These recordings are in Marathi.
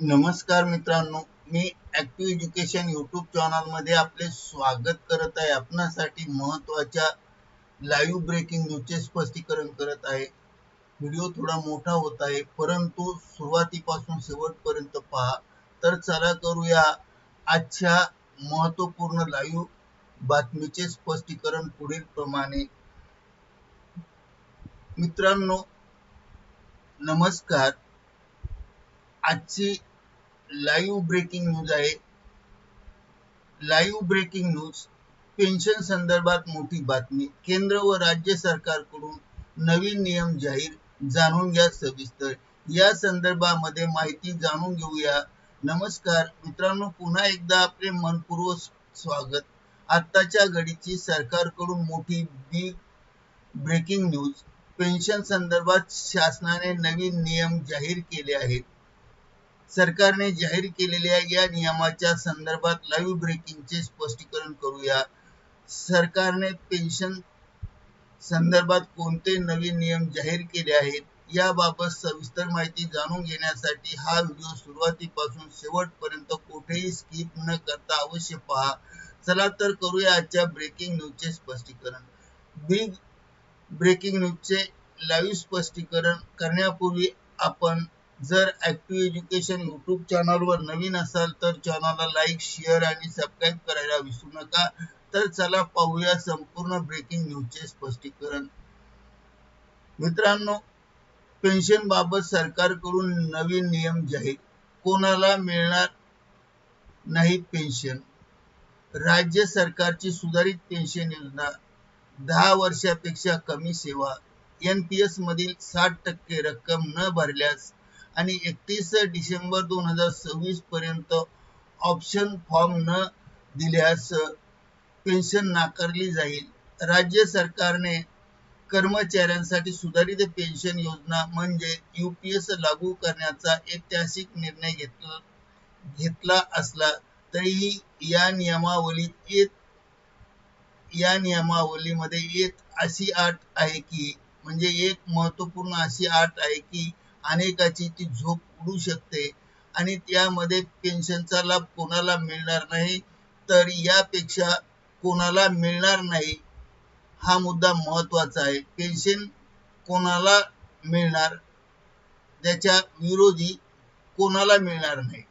नमस्कार मित्रांनो, मी ऍक्टिव्ह एज्युकेशन यूट्यूब चॅनल मध्ये आपले स्वागत करत आहे। आपणासाठी महत्त्वाच्या लाईव्ह ब्रेकिंग न्यूजचे स्पष्टीकरण करत आहे। व्हिडिओ थोडा मोठा होत आहे, परंतु सुरुवातीपासून शेवटपर्यंत पहा। तर चला करूया आजच्या महत्त्वपूर्ण लाईव्ह बातमीचे स्पष्टीकरण पुढील प्रमाणे। मित्रांनो नमस्कार, आजची लाईव्ह ब्रेकिंग न्यूज आहे। लाईव्ह ब्रेकिंग न्यूज, पेन्शन संदर्भात मोठी बातमी। केंद्र व राज्य सरकारकडून नवीन नियम जाहीर, जाणून घ्या सविस्तर। या संदर्भामध्ये माहिती जाणून घेऊया। नमस्कार मित्रांनो, पुन्हा एकदा आपले मनपूर्वक स्वागत। आताच्या घडीची सरकारकडून मोठी बिग ब्रेकिंग न्यूज, पेन्शन संदर्भात शासनाने नवीन नियम जाहीर केले आहेत। सरकारने जाहीर केलेल्या या नियमाच्या संदर्भात लाईव्ह ब्रेकिंगचे स्पष्टीकरण करूया। सरकारने पेन्शन संदर्भात कोणते नवीन नियम जाहीर केले आहेत याबाबत सविस्तर माहिती जाणून घेण्यासाठी हा व्हिडिओ सुरुवातीपासून शेवटपर्यंत कुठेही स्किप न करता अवश्य पहा। चला तर करूया आजच्या ब्रेकिंग न्यूजचे स्पष्टीकरण। बिग ब्रेकिंग न्यूजचे लाईव्ह स्पष्टीकरण करण्यापूर्वी आपण जर ऍक्टिव्ह एज्युकेशन यूट्यूब चॅनलवर नवीन असाल तर चॅनलला लाईक, शेअर आणि सबस्क्राईब करायला विसरू नका। तर चला पाहूया संपूर्ण ब्रेकिंग न्यूजचे स्पष्टीकरण। मित्रांनो, पेन्शन बाबत सरकारकडून नवीन नियम जाहीर, कोणाला मिळणार नाही पेन्शन। राज्य सरकारची सुधारित पेन्शन योजना, 10 वर्षापेक्षा कमी सेवा, NPS मधील 60% रक्कम न भरल्यास आणि 31 डिसेंबर 2026 पर्यंत ऑप्शन फॉर्म न दिल्यास पेन्शन नाकारली जाईल। राज्य सरकारने कर्मचाऱ्यांसाठी सुधारित पेन्शन योजना म्हणजे UPS लागू करण्याचा ऐतिहासिक निर्णय घेतला असला तरीही या नियमावलीमध्ये एक अशी अट आहे की एक महत्त्वपूर्ण अशी अट आहे की अनेकाची ती झोप उडू शकते आणि त्यामध्ये पेन्शनचा लाभ कोणाला मिळणार नाही तर यापेक्षा कोणाला मिळणार नाही हा मुद्दा महत्त्वाचा आहे। पेन्शन कोणाला मिळणार, त्याच्या विरोधी कोणाला मिळणार नाही,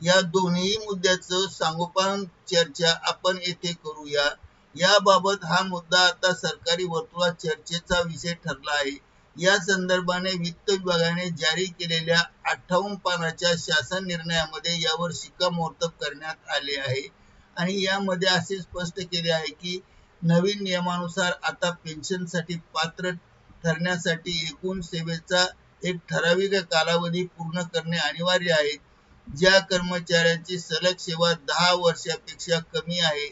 या दोन्ही मुद्द्याचं सांगोपान चर्चा आपण येथे करूया। याबाबत हा मुद्दा आता सरकारी वर्तुळात चर्चेचा विषय ठरला आहे। या संदर्भाने वित्त विभागाने जारी केलेल्या 58 पानाच्या शासन निर्णयामध्ये यावर शिक्कामोर्तब करण्यात आले आहे आणि यामध्ये असे स्पष्ट केले आहे की नवीन नियमानुसार आता पेन्शनसाठी पात्र ठरण्यासाठी एकूण सेवेचा एक ठराविक कालावधी पूर्ण करणे अनिवार्य आहे। ज्या कर्मचाऱ्यांची सलग सेवा 10 वर्षापेक्षा कमी आहे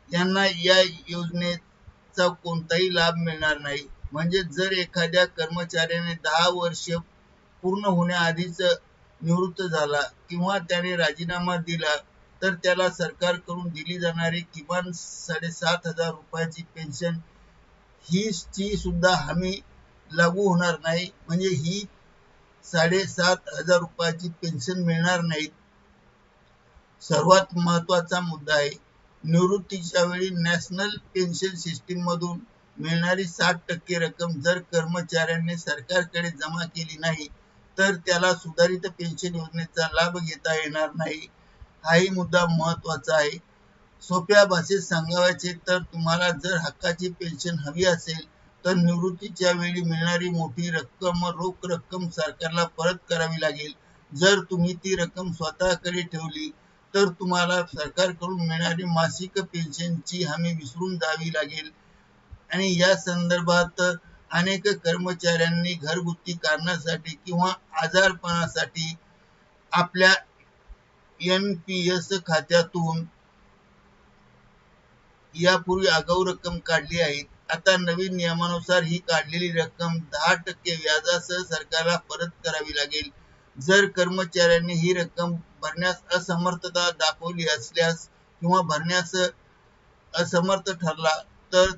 त्यांना या योजनेचा कोणताही लाभ मिळणार नाही। म्हणजे जर एखाद्या कर्मचाऱ्याने 10 वर्ष पूर्ण होण्याआधीच निवृत्त झाला किंवा त्याने राजीनामा दिला तर त्याला सरकारकडून दिली जाणारी किमान 7,500 रुपयाची पेन्शन ची सुद्धा हमी लागू होणार नाही। म्हणजे ही 7,500 रुपयाची पेन्शन मिळणार नाही। सर्वात महत्त्वाचा मुद्दा आहे, निवृत्तीच्या वेळी नॅशनल पेन्शन सिस्टीम मधून मिळणारी 60% रक्कम जर कर्मचाऱ्यांनी सरकारकडे जमा केली नाही तर त्याला सुधारित पेन्शन योजनेचा लाभ घेता येणार नाही। हाही मुद्दा महत्त्वाचा आहे। सोप्या भाषेत सांगायचे तर तुम्हाला जर हक्काची पेन्शन हवी असेल तर निवृत्तीच्या वेळी मिळणारी मोठी रक्कम रोख रक्कम सरकारला परत करावी लागेल। जर तुम्ही ती रक्कम स्वतःकडे ठेवली तर तुम्हाला सरकारकडून मिळणारी मासिक पेन्शनची हमी विसरून जावी लागेल आणि या संदर्भात अनेक कर्मचाऱ्यांनी घरगुती कारणासाठी किंवा आजारपणासाठी आपल्या NPS खात्यातून यापूर्वी आगाऊ रक्कम काढली आहे। आता नवीन नियमानुसार ही काढलेली रक्कम 10% व्याजासह सरकारला परत करावी लागेल। जर कर्मचाऱ्यांनी ही रक्कम भरण्यास असमर्थता दाखवली असल्यास किंवा भरण्यास असमर्थ ठरला तर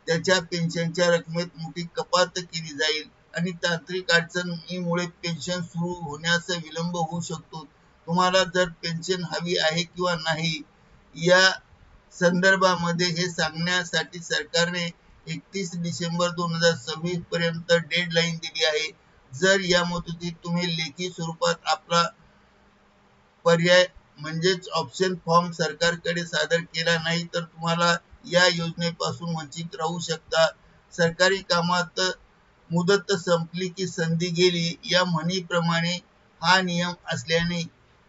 त्याच्या पेन्शनच्या रकमेत मोठी कपात केली जाईल। आणि तांत्रिक अडचणीमुळे पेन्शन सुरू होण्यास विलंब होऊ शकतो. तुम्हाला जर पेन्शन हवी आहे किंवा नाही या संदर्भामध्ये हे सांगण्यासाठी सरकारने 31 डिसेंबर 2026 पर्यंत डेडलाईन दिली आहे. जर या मुदतीत तुम्ही लेखी स्वरूपात आपला पर्याय म्हणजेच ऑप्शन फॉर्म सरकारकडे सादर केला नाही तर तुम्हाला या योजनेपासून वंचित राहू शकता. सरकारी कामात मुदत संपली की संधी गेली या म्हणीप्रमाणे हा नियम असल्याने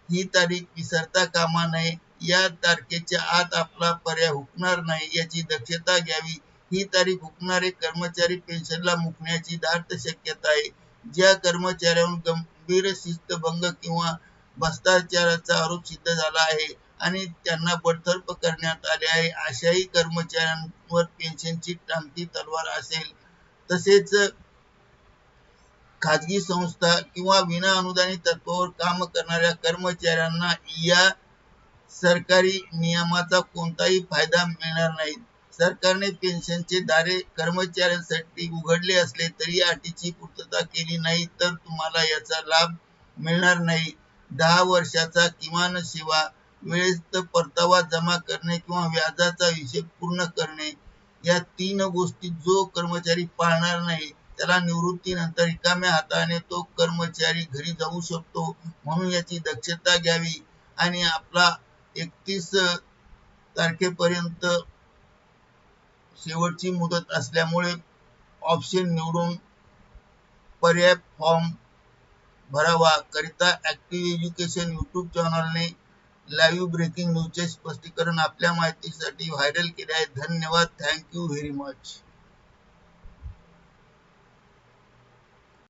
ही तारीख विसरता कामा नये. या तारखेच्या आत आपला पर्याय हुकणार नाही याची दक्षता घ्यावी. ही तारीख हुकणारे कर्मचारी पेन्शनला मुकण्याची दाट शक्यता आहे. ज्या कर्मचाऱ्यांवर गंभीर शिस्तभंग किंवा भ्रष्टाचाराचा आरोप सिद्ध झाला आहे आणि त्यांना बडतर्फ करण्यात आले आहे अशाही कर्मचाऱ्यांवर पेन्शनची टांगती तलवार असेल. तसेच खाजगी संस्था किंवा विना अनुदानित तत्वावर काम करणाऱ्या कर्मचाऱ्यांना या सरकारी नियमाचा कोणताही फायदा मिळणार नाही. सरकारने पेन्शनचे दारे कर्मचाऱ्यांसाठी उघडले असले तरी या अटीची पूर्तता केली नाही तर तुम्हाला याचा लाभ मिळणार नाही. 10 वर्षाचा किमान सेवा, वेळेत परतावा जमा करणे किंवा व्याजाचा हिशेब पूर्ण करणे या 3 गोष्टी जो कर्मचारी पाळणार नाही त्याला निवृत्तीनंतर रिकाम्या हाताने तो कर्मचारी घरी जाऊ शकतो. म्हणून याची दक्षता घ्यावी आणि आपला 31 तारखेपर्यंत शेवटची मुदत असल्यामुळे ऑप्शन निवडून पर्याय फॉर्म भरावा. करिता ऍक्टिव्ह एज्युकेशन यूट्यूब चॅनलने लाईव्ह ब्रेकिंग न्यूजचे स्पष्टीकरण आपल्या माहितीसाठी व्हायरल केले आहे. धन्यवाद. Thank you very much.